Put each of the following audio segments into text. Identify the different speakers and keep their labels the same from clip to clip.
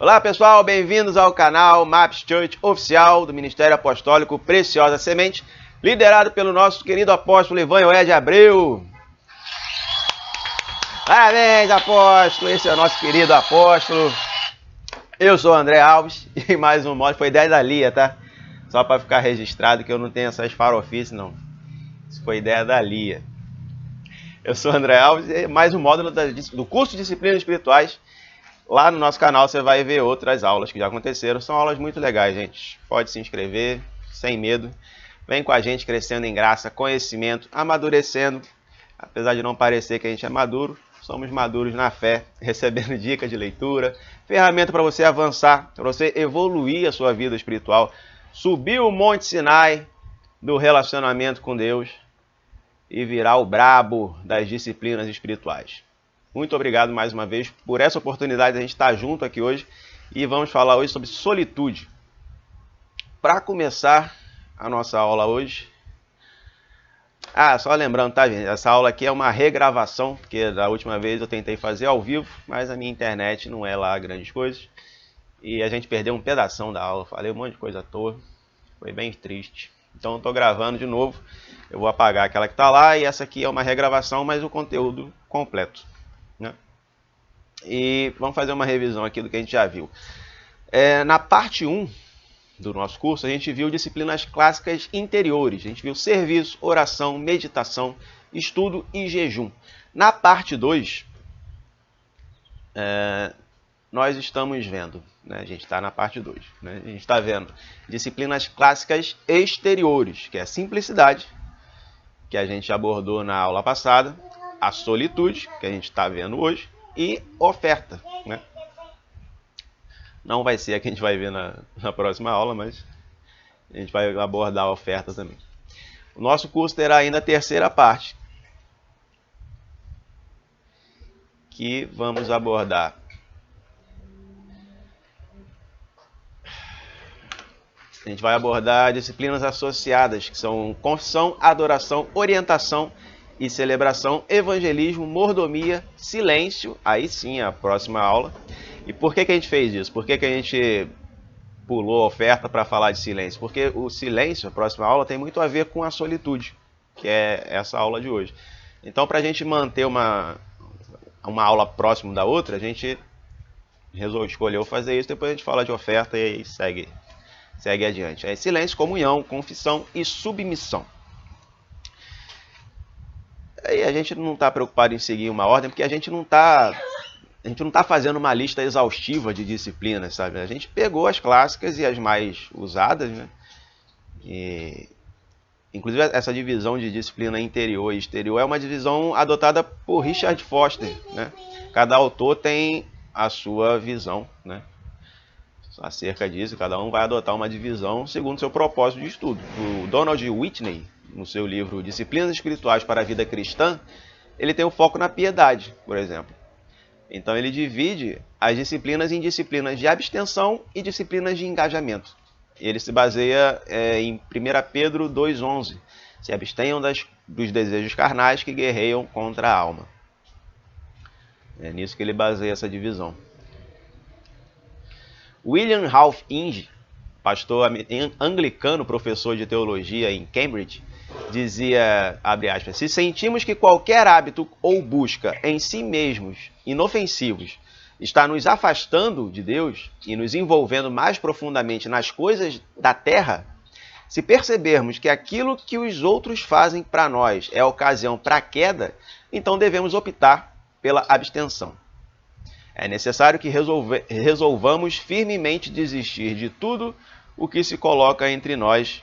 Speaker 1: Olá pessoal, bem-vindos ao canal Maps Church oficial do Ministério Apostólico Preciosa Semente, liderado pelo nosso querido apóstolo Evanhoé de Abreu. Parabéns, apóstolo! Esse é o nosso querido apóstolo. Eu sou o André Alves e mais um módulo, foi ideia da Lia, tá? Só para ficar registrado que eu não tenho essas farofices, não. Isso foi ideia da Lia. Eu sou o André Alves e mais um módulo do curso de Disciplinas Espirituais. Lá no nosso canal você vai ver outras aulas que já aconteceram. São aulas muito legais, gente. Pode se inscrever, sem medo. Vem com a gente crescendo em graça, conhecimento, amadurecendo. Apesar de não parecer que a gente é maduro, somos maduros na fé, recebendo dicas de leitura, ferramenta para você avançar, para você evoluir a sua vida espiritual, subir o Monte Sinai do relacionamento com Deus e virar o brabo das disciplinas espirituais. Muito obrigado mais uma vez por essa oportunidade de a gente estar junto aqui hoje e vamos falar hoje sobre solitude. Para começar a nossa aula hoje, só lembrando, tá, gente? Essa aula aqui é uma regravação, porque da última vez eu tentei fazer ao vivo, mas a minha internet não é lá grandes coisas e a gente perdeu um pedação da aula, falei um monte de coisa à toa, foi bem triste. Então eu estou gravando de novo, eu vou apagar aquela que está lá e essa aqui é uma regravação, mas o conteúdo completo, né? E vamos fazer uma revisão aqui do que a gente já viu. Na parte 1 do nosso curso, a gente viu disciplinas clássicas interiores. A gente viu serviço, oração, meditação, estudo e jejum. Na parte 2, nós estamos vendo, né? A gente está na parte 2, né? A gente está vendo disciplinas clássicas exteriores, que é a simplicidade, que a gente abordou na aula passada, a solitude, que a gente está vendo hoje, e oferta, né? Não vai ser a que a gente vai ver na próxima aula, mas a gente vai abordar a oferta também. O nosso curso terá ainda a terceira parte, que vamos abordar a gente vai abordar disciplinas associadas, que são confissão, adoração, orientação e celebração, evangelismo, mordomia, silêncio, aí sim a próxima aula. E por que a gente fez isso? Por que a gente pulou a oferta para falar de silêncio? Porque o silêncio, a próxima aula, tem muito a ver com a solitude, que é essa aula de hoje. Então, para a gente manter uma aula próxima da outra, a gente escolheu fazer isso, depois a gente fala de oferta e segue adiante. É silêncio, comunhão, confissão e submissão. Aí a gente não está preocupado em seguir uma ordem, porque a gente não está fazendo uma lista exaustiva de disciplinas, sabe? A gente pegou as clássicas e as mais usadas, né? E, inclusive essa divisão de disciplina interior e exterior é uma divisão adotada por Richard Foster, né? Cada autor tem a sua visão, né, acerca disso, cada um vai adotar uma divisão segundo seu propósito de estudo. O Donald Whitney, no seu livro Disciplinas Espirituais para a Vida Cristã, ele tem o foco na piedade, por exemplo. Então ele divide as disciplinas em disciplinas de abstenção e disciplinas de engajamento. Ele se baseia em 1 Pedro 2,11. Se abstenham dos desejos carnais que guerreiam contra a alma. É nisso que ele baseia essa divisão. William Ralph Inge, pastor anglicano, professor de teologia em Cambridge, dizia, abre aspas, se sentimos que qualquer hábito ou busca em si mesmos inofensivos está nos afastando de Deus e nos envolvendo mais profundamente nas coisas da terra, se percebermos que aquilo que os outros fazem para nós é ocasião para a queda, então devemos optar pela abstenção. É necessário que resolvamos firmemente desistir de tudo o que se coloca entre nós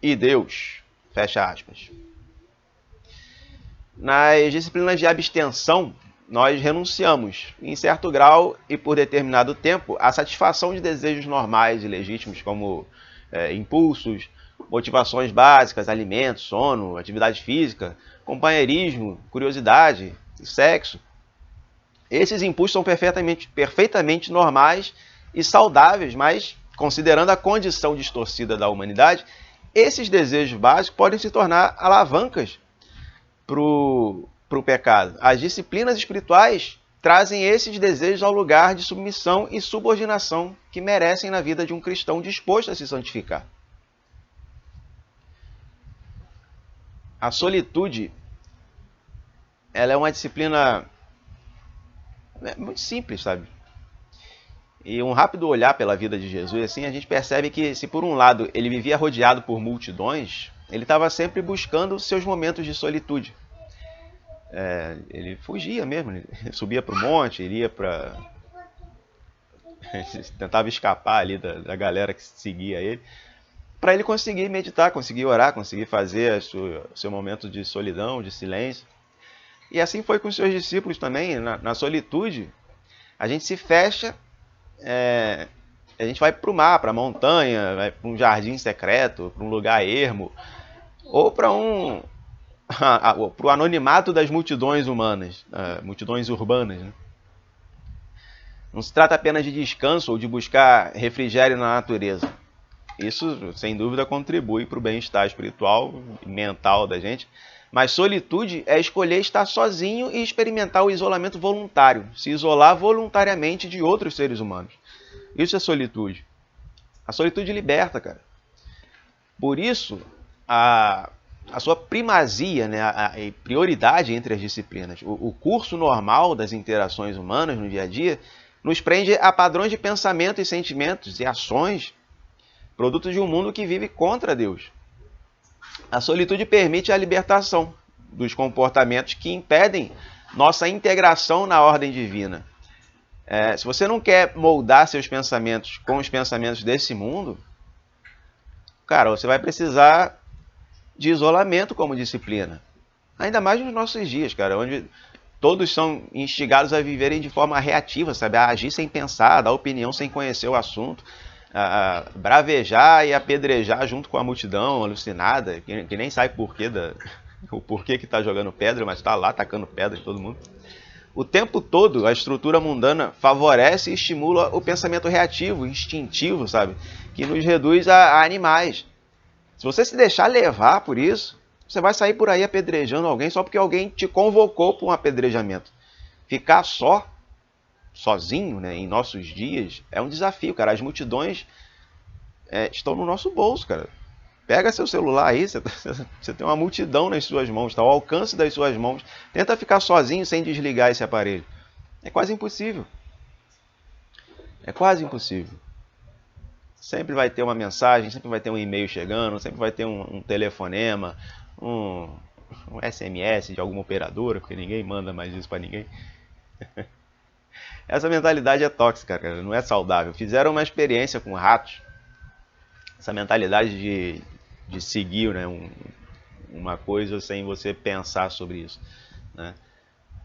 Speaker 1: e Deus. Fecha aspas. Nas disciplinas de abstenção, nós renunciamos, em certo grau e por determinado tempo, à satisfação de desejos normais e legítimos, como impulsos, motivações básicas, alimentos, sono, atividade física, companheirismo, curiosidade e sexo. Esses impulsos são perfeitamente normais e saudáveis, mas, considerando a condição distorcida da humanidade, esses desejos básicos podem se tornar alavancas para o pecado. As disciplinas espirituais trazem esses desejos ao lugar de submissão e subordinação que merecem na vida de um cristão disposto a se santificar. A solitude, ela é uma disciplina muito simples, sabe? E um rápido olhar pela vida de Jesus, assim, a gente percebe que, se por um lado ele vivia rodeado por multidões, ele estava sempre buscando seus momentos de solitude. Ele fugia mesmo, ele subia para o monte, iria para... tentava escapar ali da galera que seguia ele, para ele conseguir meditar, conseguir orar, conseguir fazer seu momento de solidão, de silêncio. E assim foi com os seus discípulos também. Na solitude, a gente se fecha, a gente vai para o mar, para a montanha, vai para um jardim secreto, para um lugar ermo, ou para o anonimato das multidões humanas, multidões urbanas, né? Não se trata apenas de descanso ou de buscar refrigério na natureza. Isso, sem dúvida, contribui para o bem-estar espiritual e mental da gente. Mas solitude é escolher estar sozinho e experimentar o isolamento voluntário, se isolar voluntariamente de outros seres humanos. Isso é solitude. A solitude liberta, cara. Por isso, a sua primazia, né, a prioridade entre as disciplinas. O curso normal das interações humanas no dia a dia nos prende a padrões de pensamento e sentimentos e ações produtos de um mundo que vive contra Deus. A solitude permite a libertação dos comportamentos que impedem nossa integração na ordem divina. Se você não quer moldar seus pensamentos com os pensamentos desse mundo, cara, você vai precisar de isolamento como disciplina. Ainda mais nos nossos dias, cara, onde todos são instigados a viverem de forma reativa, sabe? A agir sem pensar, dar opinião sem conhecer o assunto, a bravejar e apedrejar junto com a multidão alucinada, que nem sabe o porquê que está jogando pedra, mas está lá tacando pedra em todo mundo. O tempo todo, a estrutura mundana favorece e estimula o pensamento reativo, instintivo, sabe? Que nos reduz a animais. Se você se deixar levar por isso, você vai sair por aí apedrejando alguém só porque alguém te convocou para um apedrejamento. Ficar sozinho, né, em nossos dias, é um desafio, cara. As multidões estão no nosso bolso, cara. Pega seu celular aí, você tem uma multidão nas suas mãos, está ao alcance das suas mãos. Tenta ficar sozinho sem desligar esse aparelho. É quase impossível. É quase impossível. Sempre vai ter uma mensagem, sempre vai ter um e-mail chegando, sempre vai ter um telefonema, um SMS de alguma operadora, porque ninguém manda mais isso para ninguém. Essa mentalidade é tóxica, cara, não é saudável. Fizeram uma experiência com ratos. Essa mentalidade de seguir, né, uma coisa sem você pensar sobre isso, né?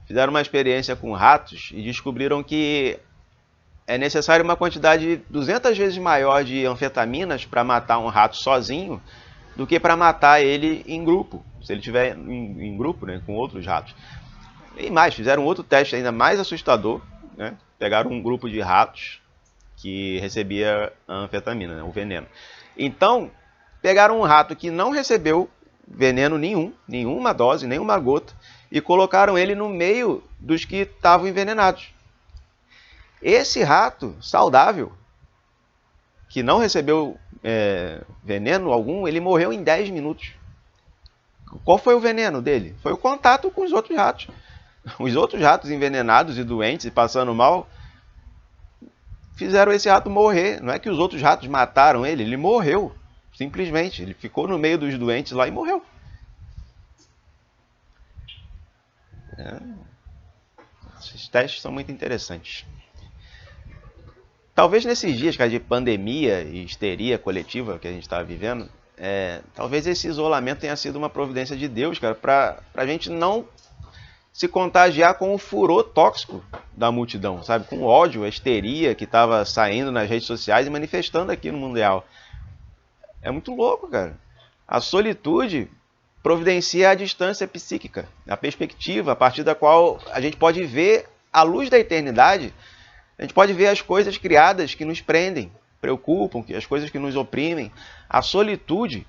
Speaker 1: Fizeram uma experiência com ratos e descobriram que é necessário uma quantidade 200 vezes maior de anfetaminas para matar um rato sozinho do que para matar ele em grupo, se ele estiver em grupo, né, com outros ratos. E mais, fizeram outro teste ainda mais assustador, né? Pegaram um grupo de ratos que recebia a anfetamina, né, o veneno. Então, pegaram um rato que não recebeu veneno nenhum, nenhuma dose, nenhuma gota, e colocaram ele no meio dos que estavam envenenados. Esse rato saudável, que não recebeu veneno algum, ele morreu em 10 minutos. Qual foi o veneno dele? Foi o contato com os outros ratos. Os outros ratos envenenados e doentes e passando mal fizeram esse rato morrer. Não é que os outros ratos mataram ele, ele morreu. Simplesmente, ele ficou no meio dos doentes lá e morreu. Esses testes são muito interessantes. Talvez nesses dias, cara, de pandemia e histeria coletiva que a gente está vivendo, talvez esse isolamento tenha sido uma providência de Deus, cara, para a gente não se contagiar com o furor tóxico da multidão, sabe? Com o ódio, a histeria que estava saindo nas redes sociais e manifestando aqui no mundo real. É muito louco, cara. A solitude providencia a distância psíquica, a perspectiva a partir da qual a gente pode ver a luz da eternidade. A gente pode ver as coisas criadas que nos prendem, preocupam, as coisas que nos oprimem. A solitude,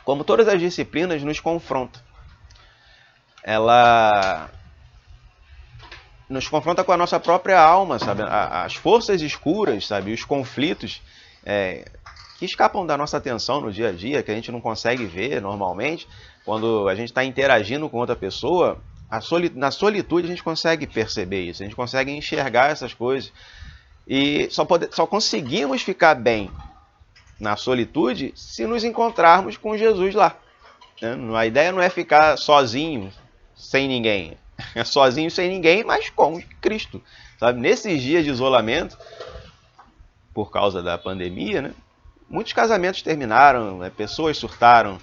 Speaker 1: como todas as disciplinas, nos confronta. Ela nos confronta com a nossa própria alma, sabe? As forças escuras, sabe? Os conflitos que escapam da nossa atenção no dia a dia, que a gente não consegue ver normalmente. Quando a gente está interagindo com outra pessoa, na solitude a gente consegue perceber isso, a gente consegue enxergar essas coisas. E só conseguimos ficar bem na solitude se nos encontrarmos com Jesus lá. A ideia não é ficar sozinho, sem ninguém. É sozinho, sem ninguém, mas com Cristo. Sabe? Nesses dias de isolamento, por causa da pandemia, né, muitos casamentos terminaram, pessoas surtaram,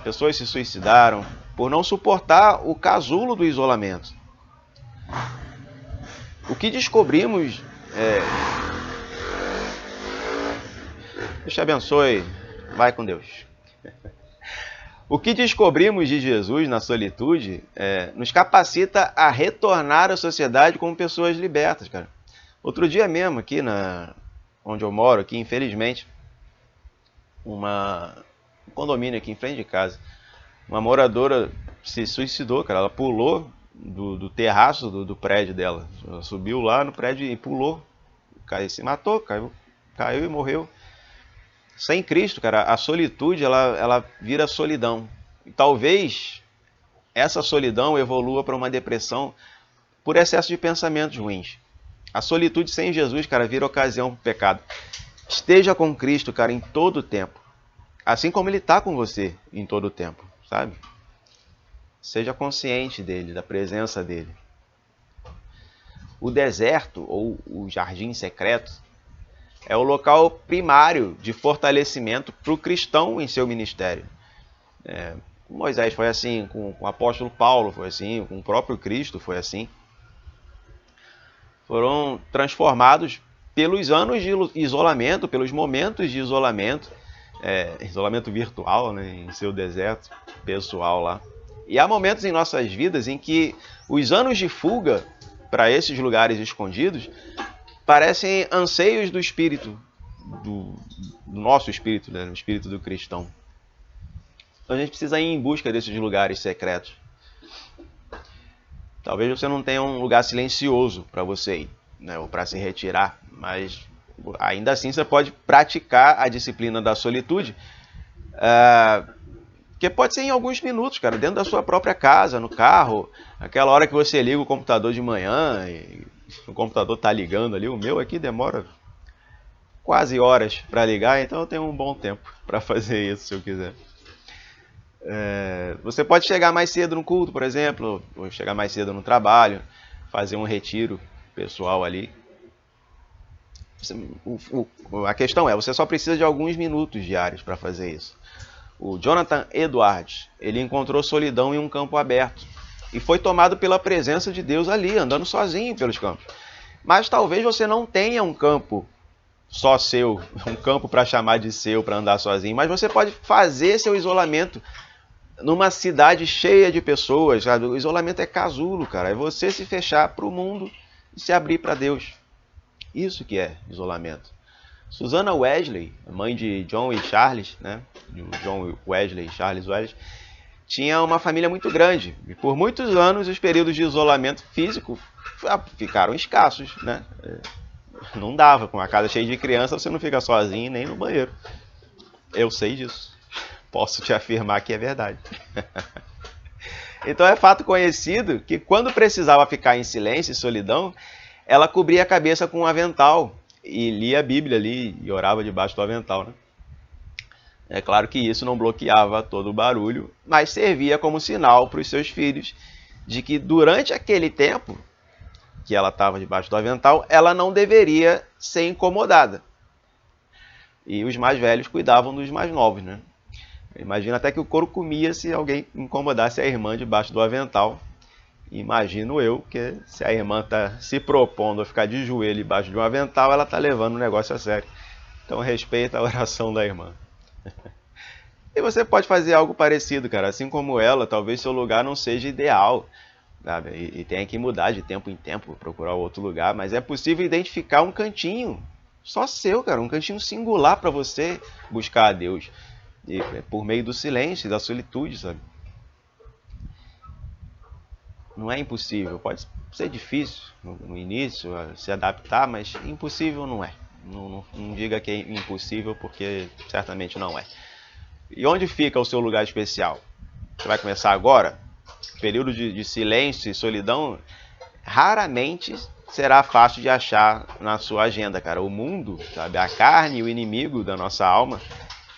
Speaker 1: pessoas se suicidaram por não suportar o casulo do isolamento. O que descobrimos... Deus te abençoe. Vai com Deus. O que descobrimos de Jesus na solitude nos capacita a retornar à sociedade como pessoas libertas, cara. Outro dia mesmo, aqui onde eu moro, aqui, infelizmente, um condomínio aqui em frente de casa, uma moradora se suicidou, cara. Ela pulou do terraço do prédio dela. Ela subiu lá no prédio e pulou. Se matou, caiu e morreu. Sem Cristo, cara, a solitude, ela vira solidão. E talvez essa solidão evolua para uma depressão por excesso de pensamentos ruins. A solitude sem Jesus, cara, vira ocasião para o pecado. Esteja com Cristo, cara, em todo o tempo. Assim como Ele está com você em todo o tempo, sabe? Seja consciente dele, da presença dele. O deserto, ou o jardim secreto, é o local primário de fortalecimento para o cristão em seu ministério. Com Moisés foi assim, com o apóstolo Paulo foi assim, com o próprio Cristo foi assim. Foram transformados pelos anos de isolamento, pelos momentos de isolamento, isolamento virtual, né, em seu deserto pessoal lá. E há momentos em nossas vidas em que os anos de fuga para esses lugares escondidos parecem anseios do espírito, do nosso espírito, né? O espírito do cristão. Então a gente precisa ir em busca desses lugares secretos. Talvez você não tenha um lugar silencioso para você ir, né? Ou para se retirar, mas ainda assim você pode praticar a disciplina da solitude, que pode ser em alguns minutos, cara, dentro da sua própria casa, no carro, aquela hora que você liga o computador de manhã e o computador está ligando ali. O meu aqui demora quase horas para ligar, então eu tenho um bom tempo para fazer isso se eu quiser. Você pode chegar mais cedo no culto, por exemplo, ou chegar mais cedo no trabalho, fazer um retiro pessoal ali. A questão é, você só precisa de alguns minutos diários para fazer isso. O Jonathan Edwards, ele encontrou solidão em um campo aberto e foi tomado pela presença de Deus ali, andando sozinho pelos campos. Mas talvez você não tenha um campo só seu, um campo para chamar de seu, para andar sozinho, mas você pode fazer seu isolamento numa cidade cheia de pessoas, sabe? O isolamento é casulo, cara, é você se fechar para o mundo e se abrir para Deus. Isso que é isolamento. Susana Wesley, mãe de John e Charles, né? John Wesley e Charles Wesley, tinha uma família muito grande. E por muitos anos os períodos de isolamento físico ficaram escassos, né? Não dava, com uma casa cheia de crianças você não fica sozinho nem no banheiro. Eu sei disso. Posso te afirmar que é verdade. Então é fato conhecido que quando precisava ficar em silêncio e solidão, ela cobria a cabeça com um avental e lia a Bíblia ali e orava debaixo do avental, né? É claro que isso não bloqueava todo o barulho, mas servia como sinal para os seus filhos de que durante aquele tempo que ela estava debaixo do avental, ela não deveria ser incomodada. E os mais velhos cuidavam dos mais novos, né? Imagina até que o couro comia se alguém incomodasse a irmã debaixo do avental. Imagino eu que se a irmã está se propondo a ficar de joelho debaixo de um avental, ela está levando o negócio a sério. Então respeita a oração da irmã. E você pode fazer algo parecido, cara. Assim como ela, talvez seu lugar não seja ideal, sabe? E tenha que mudar de tempo em tempo, procurar outro lugar. Mas é possível identificar um cantinho só seu, cara. Um cantinho singular para você buscar a Deus. E por meio do silêncio e da solitude, sabe? Não é impossível. Pode ser difícil no início se adaptar, mas impossível não é. Não diga que é impossível, porque certamente não é. E onde fica o seu lugar especial? Você vai começar agora? Período de silêncio e solidão raramente será fácil de achar na sua agenda, cara. O mundo, sabe, a carne e o inimigo da nossa alma,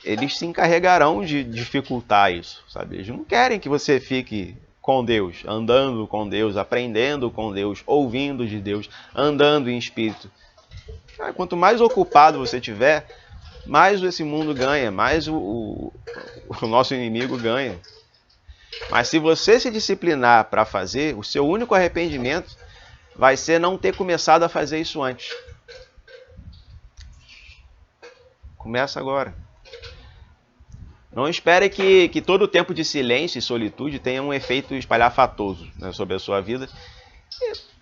Speaker 1: eles se encarregarão de dificultar isso, sabe? Eles não querem que você fique com Deus, andando com Deus, aprendendo com Deus, ouvindo de Deus, andando em espírito. Cara, quanto mais ocupado você tiver, mais esse mundo ganha, mais o nosso inimigo ganha. Mas se você se disciplinar para fazer, o seu único arrependimento vai ser não ter começado a fazer isso antes. Começa agora. Não espere que todo o tempo de silêncio e solitude tenha um efeito espalhafatoso, né, sobre a sua vida.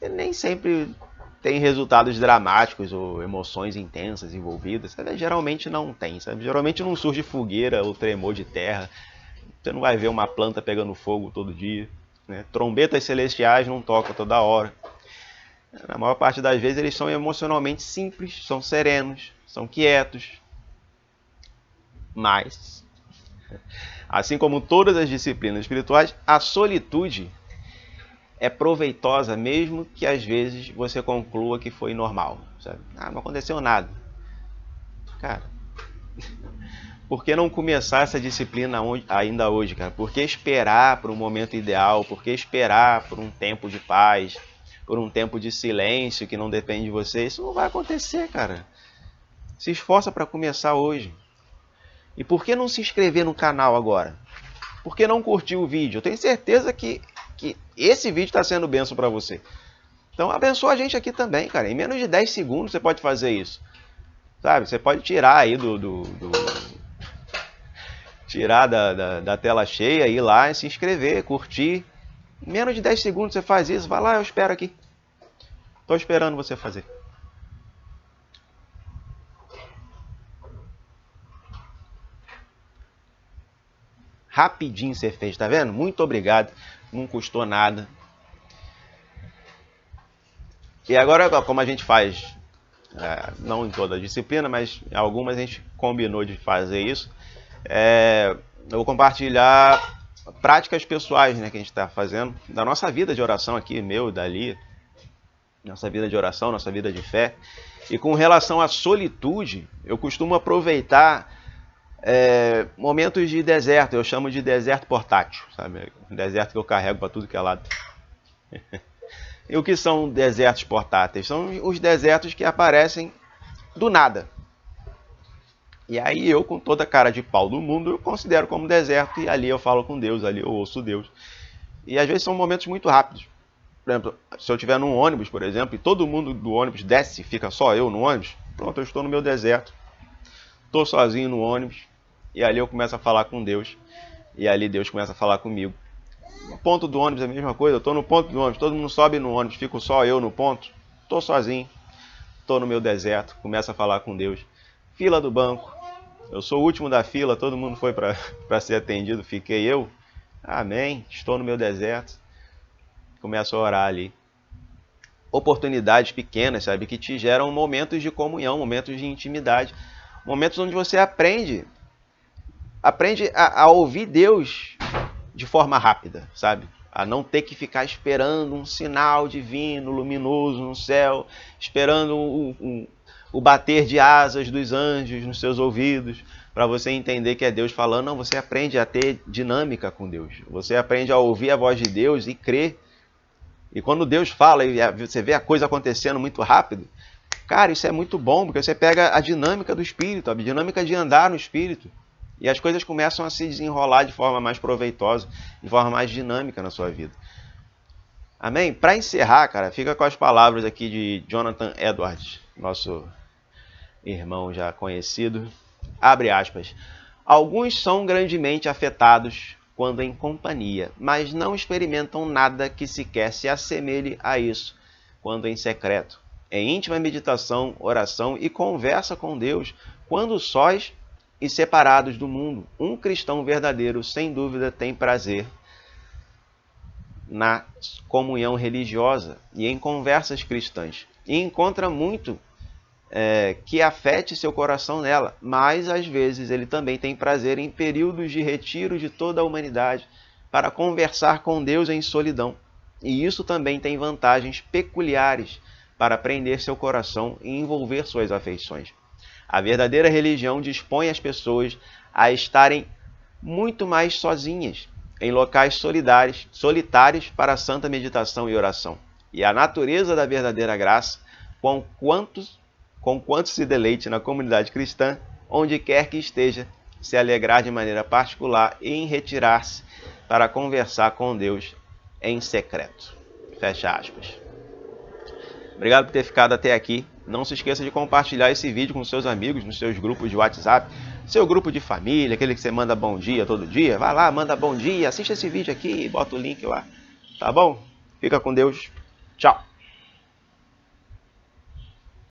Speaker 1: E nem sempre tem resultados dramáticos ou emoções intensas envolvidas. Sabe? Geralmente não tem. Sabe? Geralmente não surge fogueira ou tremor de terra. Você não vai ver uma planta pegando fogo todo dia. Né? Trombetas celestiais não tocam toda hora. Na maior parte das vezes eles são emocionalmente simples, são serenos, são quietos. Mas, assim como todas as disciplinas espirituais, a solitude é proveitosa mesmo que às vezes você conclua que foi normal. Sabe? Não aconteceu nada. Cara, por que não começar essa disciplina ainda hoje, cara? Por que esperar por um momento ideal? Por que esperar por um tempo de paz? Por um tempo de silêncio que não depende de você? Isso não vai acontecer, cara. Se esforça para começar hoje. E por que não se inscrever no canal agora? Por que não curtir o vídeo? Eu tenho certeza que esse vídeo está sendo bênção para você. Então abençoa a gente aqui também, cara. Em menos de 10 segundos você pode fazer isso. Sabe? Você pode tirar aí tirar da tela cheia, ir lá e se inscrever, curtir. Em menos de 10 segundos você faz isso. Vai lá, eu espero aqui. Estou esperando você fazer. Rapidinho você fez, tá vendo? Muito obrigado. Não custou nada. E agora, como a gente faz, não em toda a disciplina, mas em algumas a gente combinou de fazer isso, eu vou compartilhar práticas pessoais, né, que a gente está fazendo, da nossa vida de oração aqui, meu e da Lia. Nossa vida de oração, nossa vida de fé. E com relação à solitude, eu costumo aproveitar momentos de deserto. Eu chamo de deserto portátil, sabe? Um deserto que eu carrego para tudo que é lado. E o que são desertos portáteis? São os desertos que aparecem do nada. E aí eu, com toda a cara de pau do mundo, eu considero como deserto, e ali eu falo com Deus, ali eu ouço Deus. E às vezes são momentos muito rápidos. Por exemplo, se eu estiver num ônibus, por exemplo, e todo mundo do ônibus desce, fica só eu no ônibus, pronto, eu estou no meu deserto. Estou sozinho no ônibus, e ali eu começo a falar com Deus, e ali Deus começa a falar comigo. No ponto do ônibus é a mesma coisa, eu estou no ponto do ônibus, todo mundo sobe no ônibus, fico só eu no ponto, estou sozinho, estou no meu deserto, começo a falar com Deus. Fila do banco, eu sou o último da fila, todo mundo foi para ser atendido, fiquei eu. Amém, estou no meu deserto, começo a orar ali. Oportunidades pequenas, sabe, que te geram momentos de comunhão, momentos de intimidade, momentos onde você aprende a ouvir Deus de forma rápida, sabe? A não ter que ficar esperando um sinal divino, luminoso no céu, esperando o bater de asas dos anjos nos seus ouvidos, para você entender que é Deus falando. Não, você aprende a ter dinâmica com Deus. Você aprende a ouvir a voz de Deus e crer. E quando Deus fala e você vê a coisa acontecendo muito rápido, cara, isso é muito bom, porque você pega a dinâmica do Espírito, a dinâmica de andar no Espírito. E as coisas começam a se desenrolar de forma mais proveitosa, de forma mais dinâmica na sua vida. Amém? Para encerrar, cara, fica com as palavras aqui de Jonathan Edwards, nosso irmão já conhecido. Abre aspas. Alguns são grandemente afetados quando em companhia, mas não experimentam nada que sequer se assemelhe a isso quando em secreto. Em íntima meditação, oração e conversa com Deus, quando sós e separados do mundo, um cristão verdadeiro, sem dúvida, tem prazer na comunhão religiosa e em conversas cristãs. E encontra muito que afete seu coração nela, mas às vezes ele também tem prazer em períodos de retiro de toda a humanidade para conversar com Deus em solidão. E isso também tem vantagens peculiares para prender seu coração e envolver suas afeições. A verdadeira religião dispõe as pessoas a estarem muito mais sozinhas, em locais solitários para a santa meditação e oração. E a natureza da verdadeira graça, com quanto se deleite na comunidade cristã, onde quer que esteja, se alegrar de maneira particular e em retirar-se para conversar com Deus em secreto. Fecha aspas. Obrigado por ter ficado até aqui. Não se esqueça de compartilhar esse vídeo com seus amigos, nos seus grupos de WhatsApp, seu grupo de família, aquele que você manda bom dia todo dia. Vai lá, manda bom dia, assiste esse vídeo aqui e bota o link lá. Tá bom? Fica com Deus. Tchau.